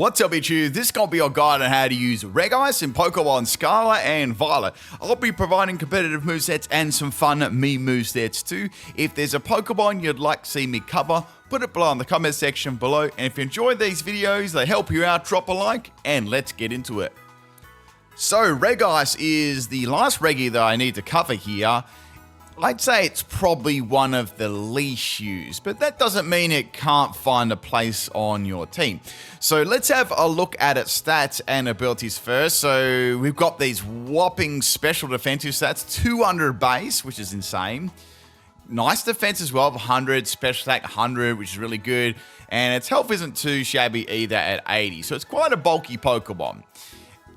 What's up, YouTube? This is going to be your guide on how to use Regice in Pokemon Scarlet and Violet. I'll be providing competitive movesets and some fun me movesets too. If there's a Pokemon you'd like to see me cover, put it below in the comment section below. And if you enjoy these videos, they help you out, drop a like, and let's get into it. So Regice is the last Regi that I need to cover here. I'd say it's probably one of the least used, but that doesn't mean it can't find a place on your team. So let's have a look at its stats and abilities first. So we've got these whopping special defensive stats, 200 base, which is insane. Nice defense as well, 100, special attack 100, which is really good. And its health isn't too shabby either at 80, so it's quite a bulky Pokemon.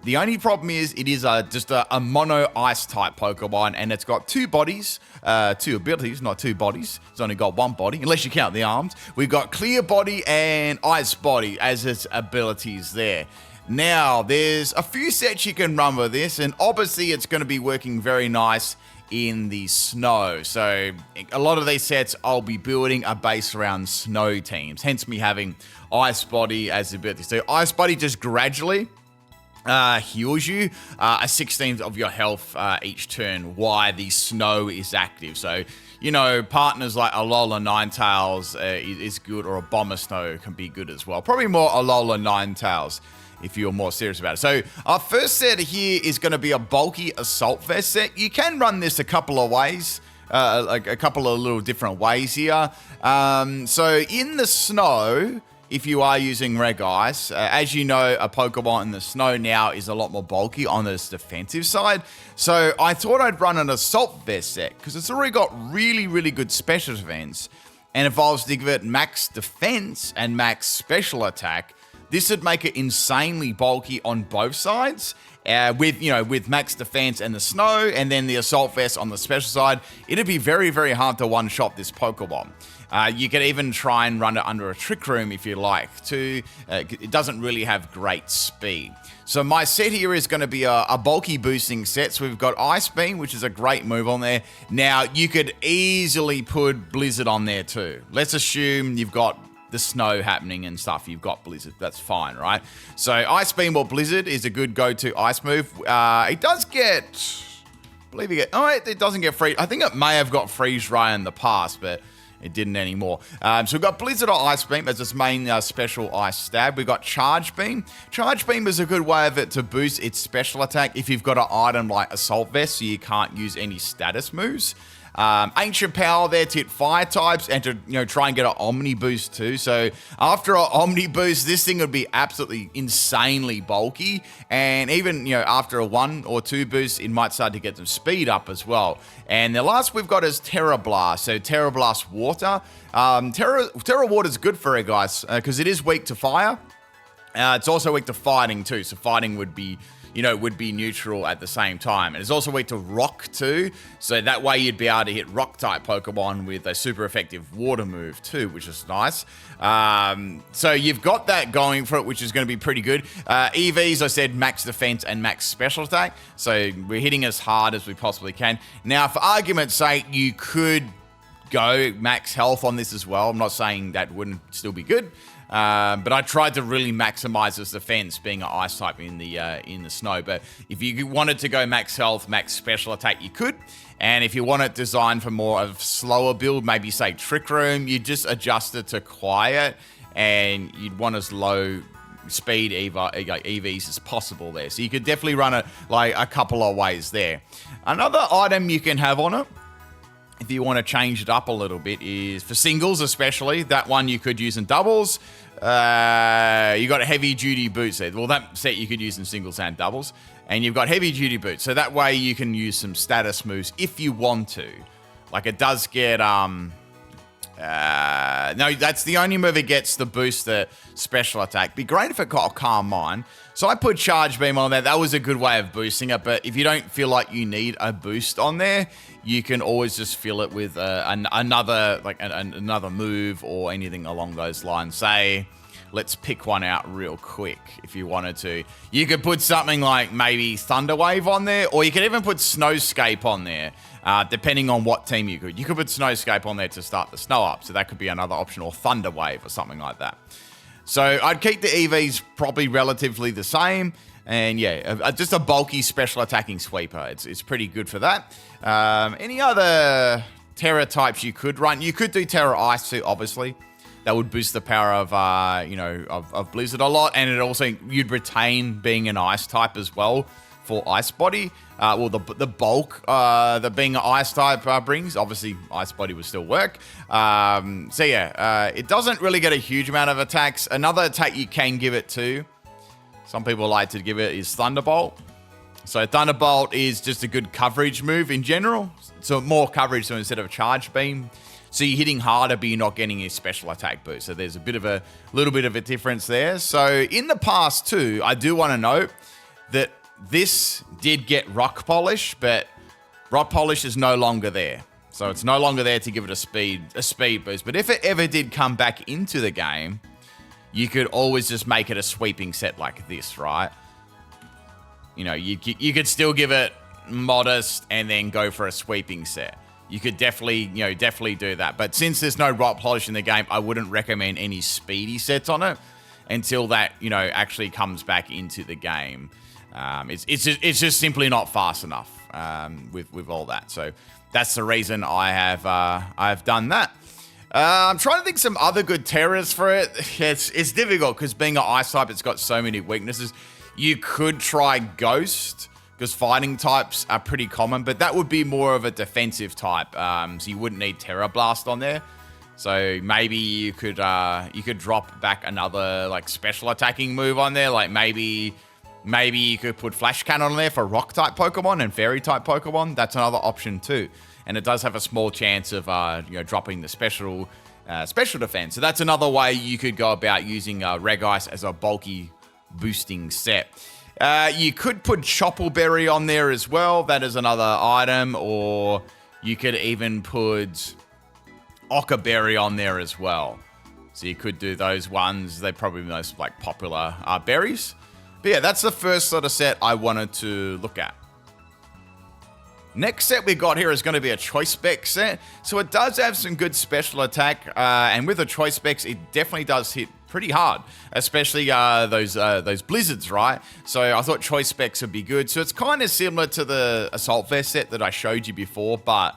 The only problem is it is just a mono ice type Pokemon, and it's got two bodies, two abilities, not two bodies. It's only got one body, unless you count the arms. We've got clear body and ice body as its abilities there. Now, there's a few sets you can run with this, and obviously it's going to be working very nice in the snow. So a lot of these sets I'll be building a base around snow teams, hence me having ice body as the ability. So ice body just gradually heals you a 16th of your health each turn while the snow is active. So, you know, partners like Alola Ninetales is good, or a Bomber Snow can be good as well. Probably more Alola Ninetales if you're more serious about it. So our first set here is going to be a bulky Assault Vest set. You can run this a couple of ways. Like a couple of little different ways here. So in the snow, if you are using Regice, as you know, a Pokemon in the snow now is a lot more bulky on this defensive side. So I thought I'd run an Assault Vest set because it's already got really, really good special defense and evolves to give it max defense and max special attack. This would make it insanely bulky on both sides. With max defense and the snow, and then the Assault Vest on the special side, it'd be very, very hard to one-shot this Pokemon. You could even try and run it under a Trick Room if you like to. It doesn't really have great speed. So my set here is going to be a bulky boosting set. So we've got Ice Beam, which is a great move on there. Now, you could easily put Blizzard on there too. Let's assume you've got the snow happening and stuff. You've got Blizzard. That's fine, right? So Ice Beam or Blizzard is a good go-to ice move. It does get... I believe you get... Oh, it doesn't get Freeze. I think it may have got Freeze Ray in the past, but it didn't anymore. So we've got Blizzard or Ice Beam as its main special ice stab. We've got Charge Beam. Charge Beam is a good way of it to boost its special attack if you've got an item like Assault Vest, so you can't use any status moves. Ancient Power there to hit fire types and to try and get an Omni boost too. So after an Omni boost, this thing would be absolutely insanely bulky, and even after a 1 or 2 boost, it might start to get some speed up as well. And the last we've got is Terra Blast. So Terra Blast Water. Terra Water is good for it, guys, because it is weak to fire. It's also weak to fighting too. So fighting would be neutral at the same time. And it's also weak to rock too, so that way you'd be able to hit rock type Pokemon with a super effective water move too, which is nice. So you've got that going for it, which is going to be pretty good. EVs, I said, max defense and max special attack, so we're hitting as hard as we possibly can. Now, for argument's sake, you could go max health on this as well. I'm not saying that wouldn't still be good. But I tried to really maximize its defense, being an ice type in the snow. But if you wanted to go max health, max special attack, you could. And if you want it designed for more of slower build, maybe say Trick Room, you just adjust it to quiet, and you'd want as low speed EVs as possible there. So you could definitely run it like a couple of ways there. Another item you can have on it, if you want to change it up a little bit, is for singles especially. That one you could use in doubles. You got heavy duty boots there. Well, that set you could use in singles and doubles. And you've got heavy duty boots. So that way you can use some status moves if you want to. Like it does get... no, that's the only move it gets the boost the special attack. Be great if it got a Calm Mind. So I put Charge Beam on there. That was a good way of boosting it. But if you don't feel like you need a boost on there, you can always just fill it with another move or anything along those lines. Say, let's pick one out real quick if you wanted to. You could put something like maybe Thunder Wave on there, or you could even put Snowscape on there, depending on what team you could. You could put Snowscape on there to start the snow up, so that could be another option, or Thunder Wave or something like that. So I'd keep the EVs probably relatively the same. And yeah, just a bulky special attacking sweeper. It's pretty good for that. Any other Terra types you could run? You could do Terra Ice too, obviously. That would boost the power of, of Blizzard a lot. And it also, you'd retain being an Ice type as well for Ice Body. Well, the bulk that being an Ice type brings. Obviously, Ice Body would still work. It doesn't really get a huge amount of attacks. Another attack you can give it to, some people like to give it, is Thunderbolt. So Thunderbolt is just a good coverage move in general. So more coverage, so instead of Charge Beam. So you're hitting harder, but you're not getting a special attack boost. So there's a little bit of a difference there. So in the past too, I do want to note that this did get Rock Polish, but Rock Polish is no longer there. So it's no longer there to give it a speed boost. But if it ever did come back into the game, you could always just make it a sweeping set like this, right? You know, you could still give it modest and then go for a sweeping set. You could definitely do that. But since there's no Rock Polish in the game, I wouldn't recommend any speedy sets on it until that, actually comes back into the game. It's just simply not fast enough with all that. So that's the reason I've done that. I'm trying to think some other good Terras for it. It's difficult because being an Ice type, it's got so many weaknesses. You could try Ghost, because fighting types are pretty common, but that would be more of a defensive type. So you wouldn't need Terra Blast on there. So maybe you could drop back another like special attacking move on there. Like maybe you could put Flash Cannon on there for rock type Pokemon and fairy type Pokemon. That's another option too. And it does have a small chance of dropping the special defense. So that's another way you could go about using Regice as a bulky boosting set. You could put Choppleberry on there as well. That is another item. Or you could even put Ockerberry on there as well. So you could do those ones. They're probably the most popular berries. But yeah, that's the first sort of set I wanted to look at. Next set we got here is going to be a Choice Spec set. So it does have some good special attack. And with the Choice Specs, it definitely does hit pretty hard, especially those blizzards, right? So I thought Choice Specs would be good. So it's kind of similar to the Assault Vest set that I showed you before, but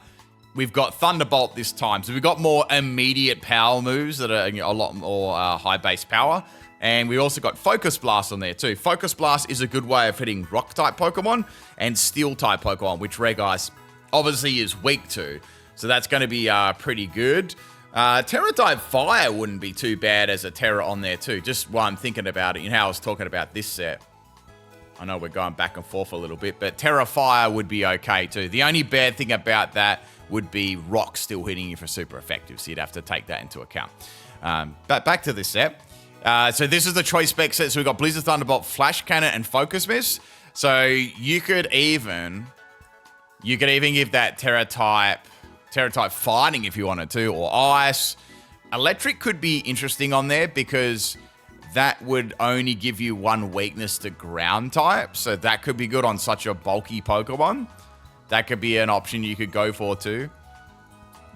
we've got Thunderbolt this time. So we've got more immediate power moves that are a lot more high base power. And we also got Focus Blast on there too. Focus Blast is a good way of hitting rock type Pokemon and steel type Pokemon, which Regice obviously is weak to. So that's going to be pretty good. Terra type Fire wouldn't be too bad as a Terra on there too. Just while I'm thinking about it, how I was talking about this set. I know we're going back and forth a little bit, but Terra Fire would be okay too. The only bad thing about that would be Rock still hitting you for super effective, so you'd have to take that into account. But back to this set. So this is the Choice Spec set. So we've got Blizzard, Thunderbolt, Flash Cannon, and Focus Mist. So you could even give that Terra type Fighting if you wanted to, or Ice. Electric could be interesting on there because that would only give you one weakness to ground type. So that could be good on such a bulky Pokemon. That could be an option you could go for too.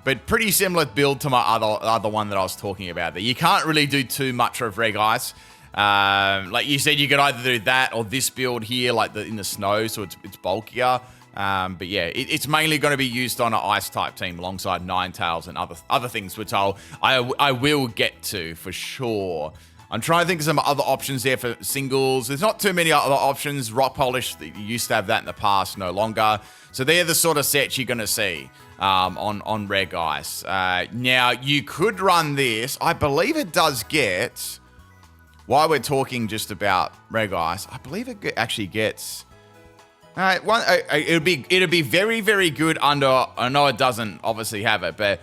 But pretty similar build to my other one that I was talking about there. You can't really do too much of Regice. Like you said, you could either do that or this build here, like in the snow, so it's bulkier. But yeah, it's mainly going to be used on an Ice type team alongside Ninetales and other things, which I will get to for sure. I'm trying to think of some other options there for singles. There's not too many other options. Rock Polish, you used to have that in the past, no longer. So they're the sort of sets you're going to see on Regice. Now, you could run this. I believe it does get, while we're talking just about Regice, I believe it actually gets... it'd be very, very good under... I know it doesn't obviously have it, but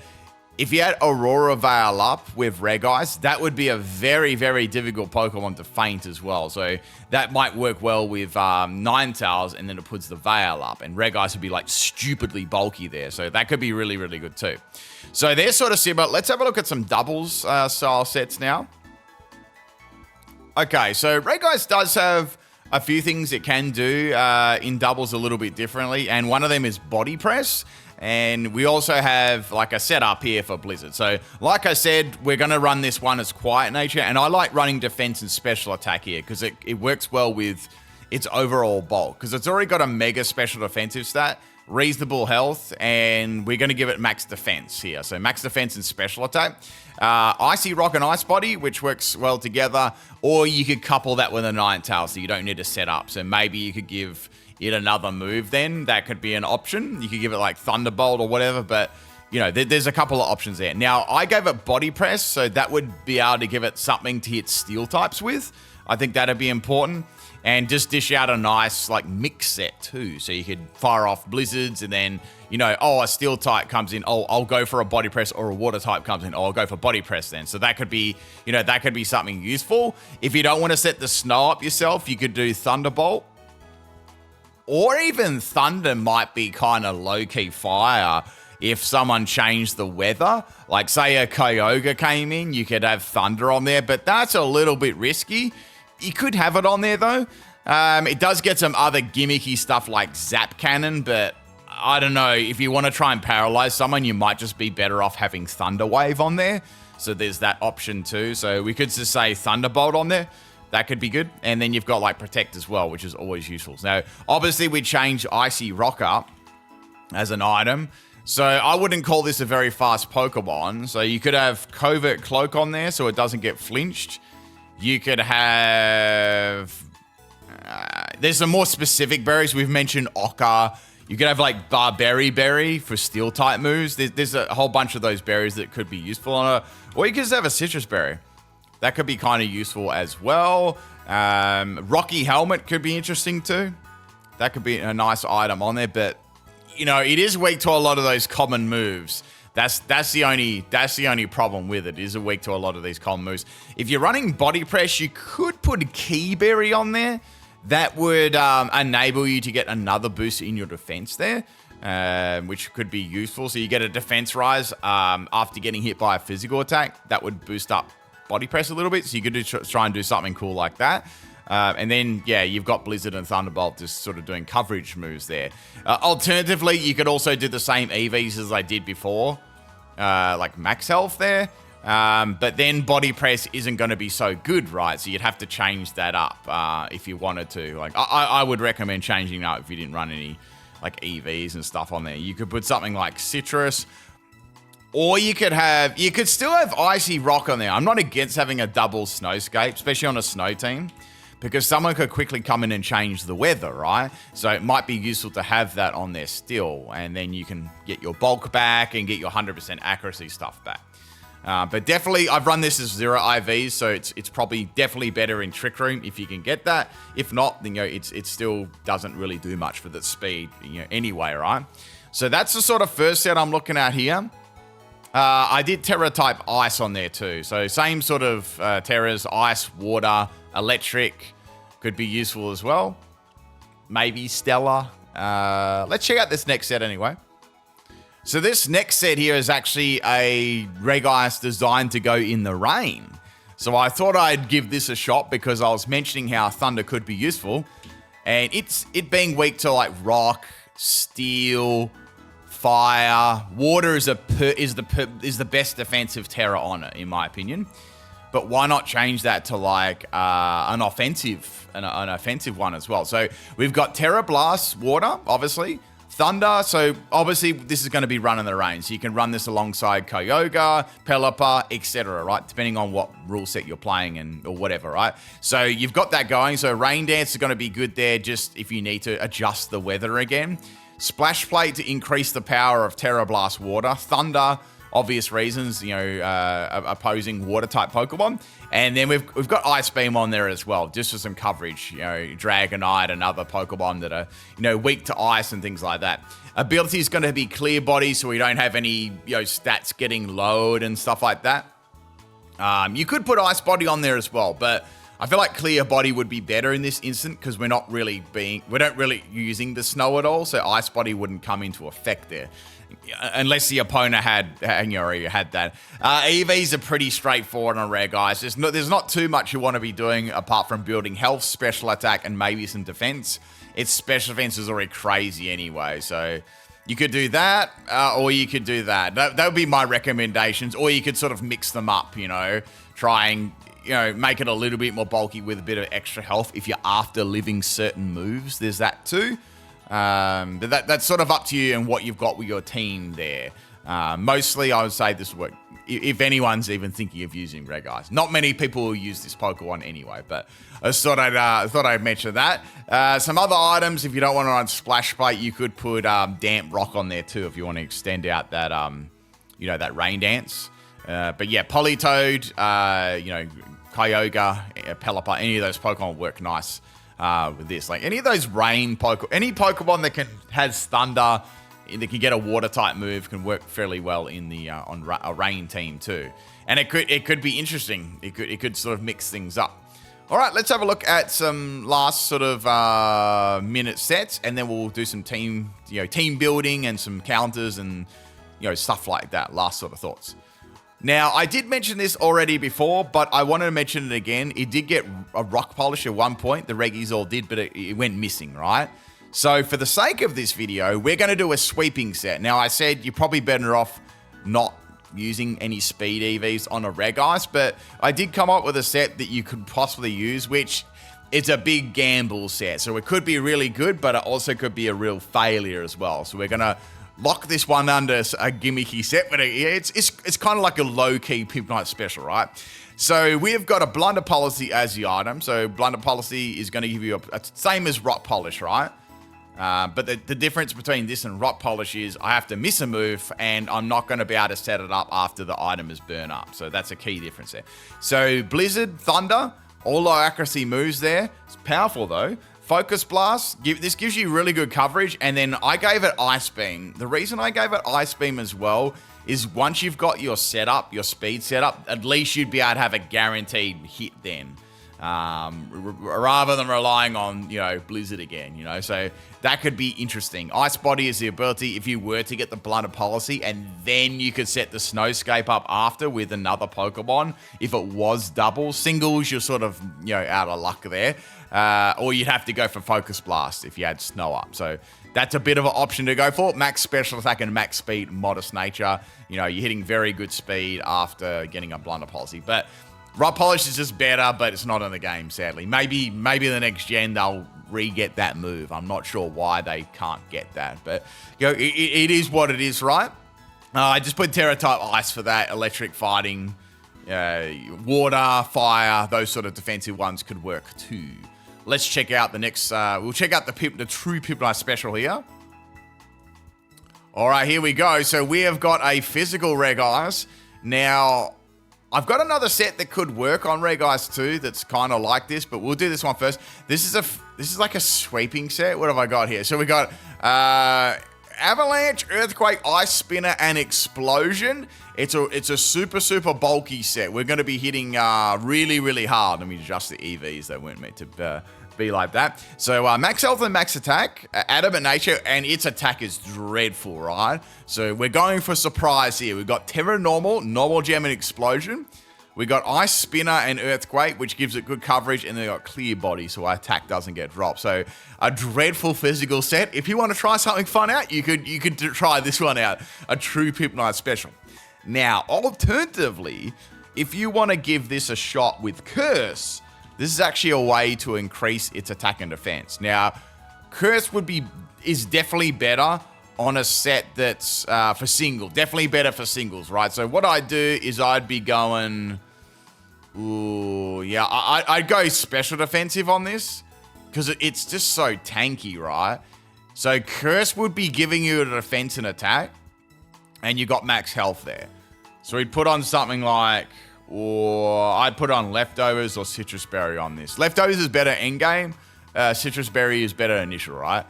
if you had Aurora Veil up with Regice, that would be a very, very difficult Pokemon to feint as well. So that might work well with Ninetales, and then it puts the Veil up. And Regice would be like stupidly bulky there. So that could be really, really good too. So they're sort of similar. Let's have a look at some doubles style sets now. Okay, so Regice does have a few things it can do in doubles a little bit differently. And one of them is Body Press. And we also have like a setup here for Blizzard. So like I said, we're going to run this one as quiet nature. And I like running defense and special attack here because it works well with its overall bulk. Because it's already got a mega special defensive stat, reasonable health, and we're going to give it max defense here. So max defense and special attack. Icy Rock and Ice Body, which works well together. Or you could couple that with a Ninetale so you don't need to set up. So maybe you could give it another move then. That could be an option. You could give it like Thunderbolt or whatever, but you know, there's a couple of options there. Now, I gave it Body Press, so that would be able to give it something to hit steel types with. I think that'd be important. And just dish out a nice like mix set too. So you could fire off blizzards and then, you know, oh, a steel type comes in. Oh, I'll go for a body press, or a water type comes in. Oh, I'll go for body press then. So that could be, you know, that could be something useful. If you don't want to set the snow up yourself, you could do Thunderbolt. Or even Thunder might be kind of low-key fire if someone changed the weather. Like, say a Kyogre came in, you could have Thunder on there, but that's a little bit risky. You could have it on there, though. It does get some other gimmicky stuff like Zap Cannon, but I don't know. If you want to try and paralyze someone, you might just be better off having Thunder Wave on there. So there's that option, too. So we could just say Thunderbolt on there. That could be good. And then you've got like Protect as well, which is always useful. Now, obviously we changed Icy Rock up as an item. So I wouldn't call this a very fast Pokemon. So you could have Covert Cloak on there so it doesn't get flinched. You could have... there's some more specific berries. We've mentioned Ochre. You could have like Barberry Berry for steel type moves. There's a whole bunch of those berries that could be useful on a... Or you could just have a Citrus Berry. That could be kind of useful as well. Rocky Helmet could be interesting too. That could be a nice item on there, but you know, it is weak to a lot of those common moves. That's the only problem with it. It is weak to a lot of these common moves. If you're running Body Press, you could put a Key Berry on there. That would enable you to get another boost in your defense there, which could be useful. So you get a defense rise after getting hit by a physical attack. That would boost up Body Press a little bit, so you could try and do something cool like that. And then, yeah, you've got Blizzard and Thunderbolt just sort of doing coverage moves there. Alternatively, you could also do the same EVs as I did before, like Max Health there. But then Body Press isn't going to be so good, right? So you'd have to change that up if you wanted to. Like, I would recommend changing that if you didn't run any like EVs and stuff on there. You could put something like Citrus. Or you could still have Icy Rock on there. I'm not against having a double Snowscape, especially on a snow team, because someone could quickly come in and change the weather, right? So it might be useful to have that on there still, and then you can get your bulk back and get your 100% accuracy stuff back. But definitely, I've run this as 0 IVs, so it's probably definitely better in Trick Room if you can get that. If not, then, you know, it still doesn't really do much for the speed, you know, anyway, right? So that's the sort of first set I'm looking at here. I did Terra type Ice on there too. So same sort of Terras, Ice, Water, Electric could be useful as well. Maybe Stellar. Let's check out this next set anyway. So this next set here is actually a Regice designed to go in the rain. So I thought I'd give this a shot because I was mentioning how Thunder could be useful. And it being weak to like Rock, Steel, Fire, Water is the best defensive Terra on it, in my opinion. But why not change that to like an offensive one as well? So we've got Terra Blast, Water, obviously. Thunder, so obviously this is going to be run in the rain. So you can run this alongside Kyogre, Pelipper, etc., right? Depending on what rule set you're playing or whatever, right? So you've got that going. So Rain Dance is going to be good there just if you need to adjust the weather again. Splash Plate to increase the power of Terra Blast Water. Thunder, obvious reasons, you know, opposing water-type Pokemon. And then we've got Ice Beam on there as well, just for some coverage. You know, Dragonite and other Pokemon that are, you know, weak to ice and things like that. Ability is going to be Clear Body, so we don't have any, you know, stats getting lowered and stuff like that. You could put Ice Body on there as well, but I feel like Clear Body would be better in this instant because we're not really using the snow at all, so Ice Body wouldn't come into effect there. Unless the opponent had that. EVs are pretty straightforward on Regice. There's not too much you want to be doing apart from building health, special attack, and maybe some defense. Its special defense is already crazy anyway, so You could do that, or you could do that. That would be my recommendations. Or you could sort of mix them up, try and, make it a little bit more bulky with a bit of extra health if you're after living certain moves. There's that too. But that's sort of up to you and what you've got with your team there. Mostly, I would say this would work if anyone's even thinking of using Regice. Not many people will use this Pokemon anyway, but I just thought I'd mention that. Some other items, if you don't want to run Splash Plate, you could put Damp Rock on there too if you want to extend out that that Rain Dance. But yeah, Politoed, Kyogre, Pelipper, any of those Pokemon work nice with this. Like any of those rain Pokemon, any Pokemon that has Thunder, that can get a water type move, can work fairly well in the on a rain team too. And it could be interesting. It could sort of mix things up. All right, let's have a look at some last sort of minute sets, and then we'll do some team building and some counters and stuff like that. Last sort of thoughts. Now, I did mention this already before, but I wanted to mention it again. It did get a rock polish at one point. The Reggies all did, but it went missing, right? So for the sake of this video, we're going to do a sweeping set. Now, I said you're probably better off not using any speed EVs on a Regice, but I did come up with a set that you could possibly use, which is a big gamble set. So it could be really good, but it also could be a real failure as well. So we're going to lock this one under a gimmicky set, but it's kind of like a low-key PIMPNITE special, right? So we have got a Blunder Policy as the item. So Blunder Policy is going to give you a same as Rock Polish, right? But the difference between this and Rock Polish is I have to miss a move, and I'm not going to be able to set it up after the item is burned up. So that's a key difference there. So Blizzard, Thunder, all low accuracy moves there. It's powerful though. Focus Blast, this gives you really good coverage, and then I gave it Ice Beam. The reason I gave it Ice Beam as well is once you've got your setup, your speed setup, at least you'd be able to have a guaranteed hit then. Rather than relying on, Blizzard again, so that could be interesting. Ice Body is the ability if you were to get the Blunder Policy, and then you could set the Snowscape up after with another Pokemon. If it was double, singles, you're sort of, out of luck there. Or you'd have to go for Focus Blast if you had Snow up. So that's a bit of an option to go for. Max Special Attack and Max Speed, Modest Nature. You're hitting very good speed after getting a Blunder Policy. But Rock Polish is just better, but it's not in the game, sadly. Maybe the next gen they'll re-get that move. I'm not sure why they can't get that. But, it is what it is, right? I just put Terra-type Ice for that. Electric Fighting, Water, Fire, those sort of defensive ones could work too. Let's check out the next, we'll check out the true PIMPNITE special here. All right, here we go. So we have got a physical Regice. Now, I've got another set that could work on Regice too that's kind of like this, but we'll do this one first. This is like a sweeping set. What have I got here? So we got Avalanche, Earthquake, Ice Spinner, and Explosion. It's a super bulky set. We're going to be hitting really, really hard. Let me adjust the EVs. They weren't meant to be like that. So max health and max attack, Adamant Nature, and its attack is dreadful, right? So we're going for surprise here. We've got Terra Normal Gem, and Explosion. We got Ice Spinner and Earthquake, which gives it good coverage, and then we got Clear Body, so our attack doesn't get dropped. So a dreadful physical set. If you want to try something fun out, you could try this one out. A true PIMPNITE special. Now, alternatively, if you want to give this a shot with Curse, this is actually a way to increase its attack and defense. Now, Curse is definitely better on a set that's for single. Definitely better for singles, right? So what I'd do is I'd be going... Ooh, yeah, I'd go special defensive on this because it's just so tanky, right? So Curse would be giving you a defense and attack, and you got max health there. So we'd put on something like... Or I'd put on Leftovers or Citrus Berry on this. Leftovers is better endgame. Citrus Berry is better initial, right?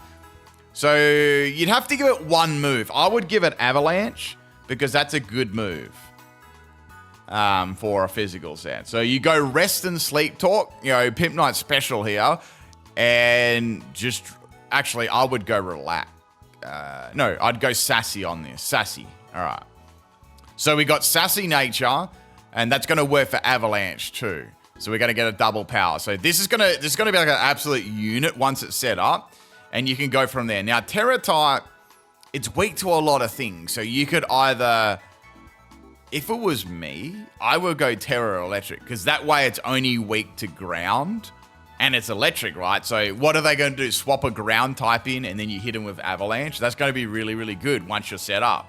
So you'd have to give it one move. I would give it Avalanche because that's a good move for a physical set. So you go Rest and Sleep Talk, PIMPNITE special here. And just, actually, I would go Relax. No, I'd go Sassy on this. Sassy. All right. So we got Sassy Nature. And that's going to work for Avalanche too. So we're going to get a double power. So this is going to be like an absolute unit once it's set up. And you can go from there. Now, Terra type it's weak to a lot of things. So you could either, if it was me, I would go Terra Electric, because that way it's only weak to ground and it's electric, right? So what are they going to do? Swap a ground type in and then you hit them with Avalanche? That's going to be really, really good once you're set up.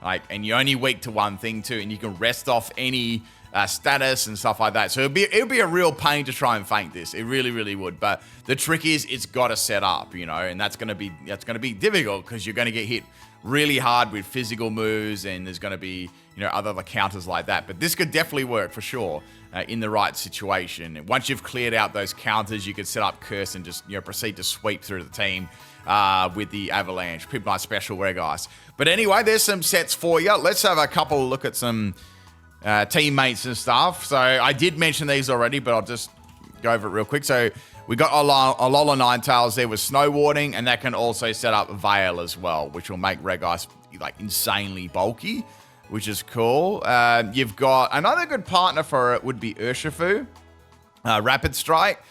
Like, and you're only weak to one thing too, and you can rest off any status and stuff like that. So it'd be a real pain to try and feint this. It really, really would. But the trick is it's got to set up, you know, and that's going to be difficult because you're going to get hit really hard with physical moves, and there's going to be, you know, other counters like that. But this could definitely work for sure in the right situation. And once you've cleared out those counters, you could set up Curse and just, you know, proceed to sweep through the team with the Avalanche. PIMPNITE special Regice. But anyway, there's some sets for you. Let's have a couple look at some teammates and stuff. So I did mention these already, but I'll just go over it real quick. So we got Alola Ninetales there with Snow Warding, and that can also set up Veil as well, which will make Regice like insanely bulky, which is cool. You've got another good partner for it would be Urshifu, Rapid Strike.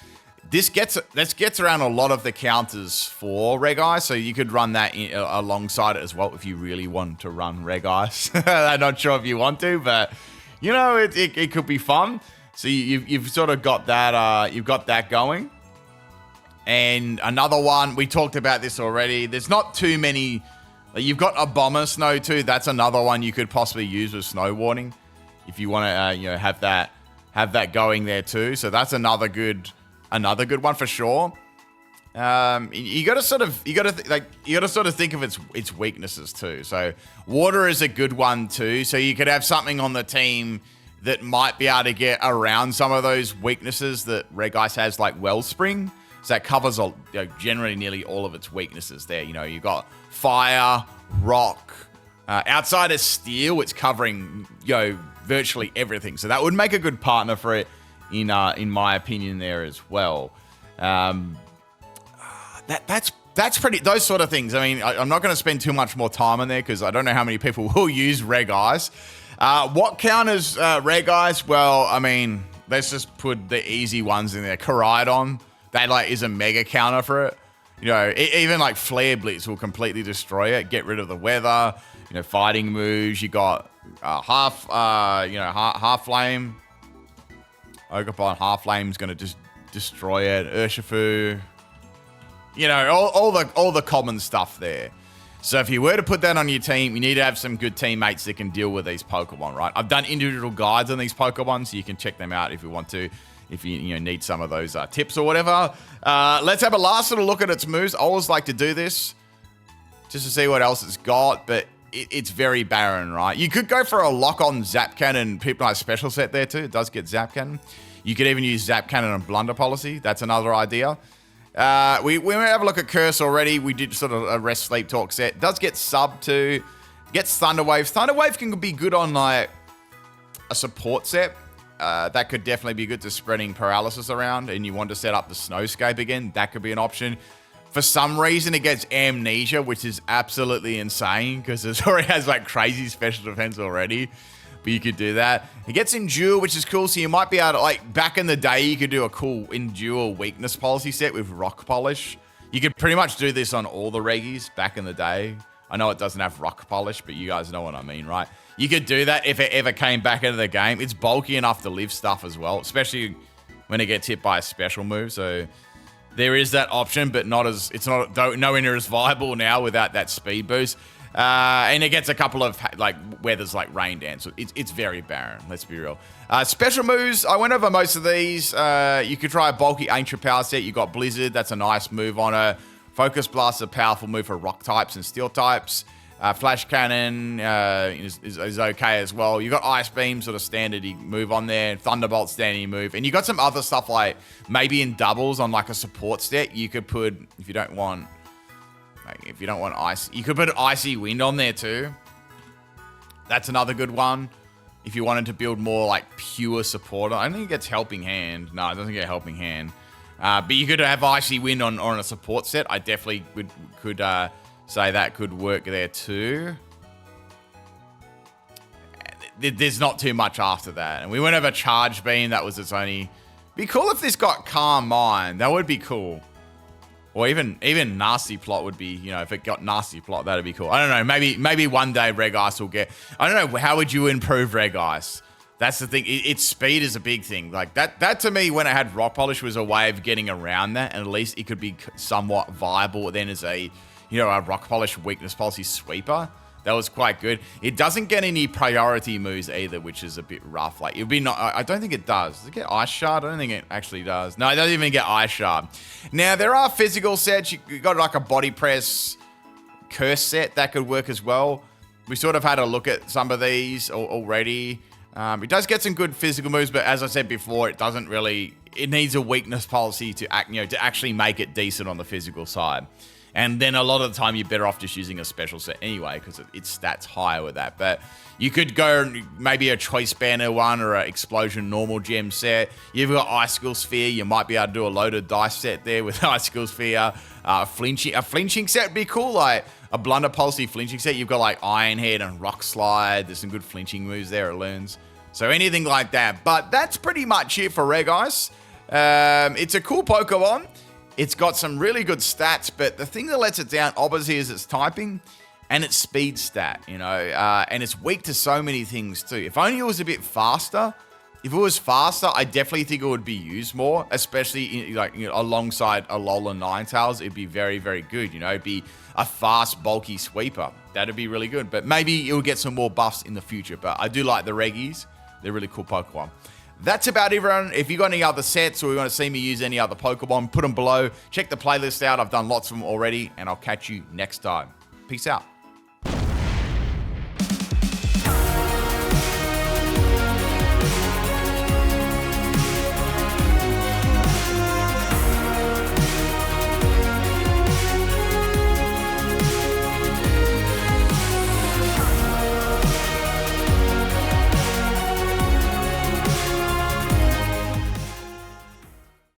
This gets around a lot of the counters for Regice, so you could run that alongside it as well if you really want to run Regice. I'm not sure if you want to, but you know, it could be fun. So you've sort of got that you've got that going. And another one, we talked about this already. There's not too many. You've got a Bomber Snow too. That's another one you could possibly use with Snow Warning if you want to, you know, have that going there too. So that's another good one for sure. You got to sort of think of its weaknesses too. So water is a good one too. So you could have something on the team that might be able to get around some of those weaknesses that Regice has, like Wellspring. So that covers generally nearly all of its weaknesses there. You know, you've got fire, rock, outside of steel, it's covering, you know, virtually everything. So that would make a good partner for it, in my opinion, there as well. That's pretty, those sort of things. I mean, I'm not going to spend too much more time on there because I don't know how many people will use Regice. What counters Regice? Well, I mean, let's just put the easy ones in there. Koraidon. That like is a mega counter for it. You know, even like Flare Blitz will completely destroy it. Get rid of the weather. You know, fighting moves. You got half flame. Ogerpon half flame is going to just destroy it. Urshifu. You know, all the common stuff there. So if you were to put that on your team, you need to have some good teammates that can deal with these Pokemon, right? I've done individual guides on these Pokemon, so you can check them out if you want to. If you need some of those tips or whatever. Let's have a last little look at its moves. I always like to do this just to see what else it's got, but it's very barren, right? You could go for a lock-on Zap Cannon PIMPNITE special set there too. It does get Zap Cannon. You could even use Zap Cannon and Blunder Policy. That's another idea. We have a look at Curse already. We did sort of a Rest Sleep Talk set. It does get Sub too. Gets Thunder Wave. Thunder Wave can be good on like a support set. That could definitely be good to spreading paralysis around, and you want to set up the Snowscape again. That could be an option. For some reason, it gets Amnesia, which is absolutely insane because it already has like crazy special defense already. But you could do that. It gets Endure, which is cool. So you might be able to, like, back in the day, you could do a cool Endure weakness policy set with Rock Polish. You could pretty much do this on all the Reggies back in the day. I know it doesn't have Rock Polish, but you guys know what I mean, right? You could do that if it ever came back into the game. It's bulky enough to live stuff as well, especially when it gets hit by a special move. So there is that option, but it's nowhere near as viable now without that speed boost. And it gets a couple of like weathers like Rain Dance. So it's very barren, let's be real. Special moves, I went over most of these. You could try a bulky Ancient Power set. You got Blizzard, that's a nice move on her. Focus Blast is a powerful move for rock types and steel types. Flash Cannon is okay as well. You got Ice Beam, sort of standard move on there. Thunderbolt, standard move. And you got some other stuff like maybe in doubles on like a support set. You could put, if you don't want ice, you could put Icy Wind on there too. That's another good one. If you wanted to build more like pure support. I don't think it gets Helping Hand. No, it doesn't get Helping Hand. But you could have Icy Wind on a support set. I definitely could say that could work there too. There's not too much after that. And we went over Charge Beam. That was its only... Be cool if this got Calm Mind. That would be cool. Or even Nasty Plot would be, you know, if it got Nasty Plot, that'd be cool. I don't know. Maybe one day Regice will get. I don't know. How would you improve Regice? That's the thing. Its speed is a big thing. Like that to me, when it had Rock Polish, was a way of getting around that, and at least it could be somewhat viable then as a, you know, a Rock Polish weakness policy sweeper. That was quite good. It doesn't get any priority moves either, which is a bit rough. Like, it'd be not. I don't think it does. Does it get Ice Shard? I don't think it actually does. No, it doesn't even get Ice Shard. Now, there are physical sets. You got like a body press curse set that could work as well. We sort of had a look at some of these already. It does get some good physical moves, but as I said before, it doesn't really. It needs a weakness policy to act, you know, to actually make it decent on the physical side. And then a lot of the time, you're better off just using a special set anyway, because its stats higher with that. But you could go maybe a Choice Banner one or an Explosion normal gem set. You've got Icicle Sphere. You might be able to do a loaded dice set there with Icicle Sphere. A flinching set would be cool, like a Blunder Policy flinching set. You've got like Iron Head and Rock Slide. There's some good flinching moves there it learns. So anything like that. But that's pretty much it for Regice. It's a cool Pokemon. It's got some really good stats, but the thing that lets it down, obviously, is its typing and its speed stat, you know, and it's weak to so many things too. If only it was a bit faster. If it was faster, I definitely think it would be used more, especially like, you know, alongside Alola Ninetales. It'd be very, very good. You know, it'd be a fast, bulky sweeper. That'd be really good. But maybe it will get some more buffs in the future. But I do like the Reggies. They're really cool Pokemon. That's about it, everyone. If you got any other sets or you want to see me use any other Pokemon, put them below. Check the playlist out. I've done lots of them already, and I'll catch you next time. Peace out.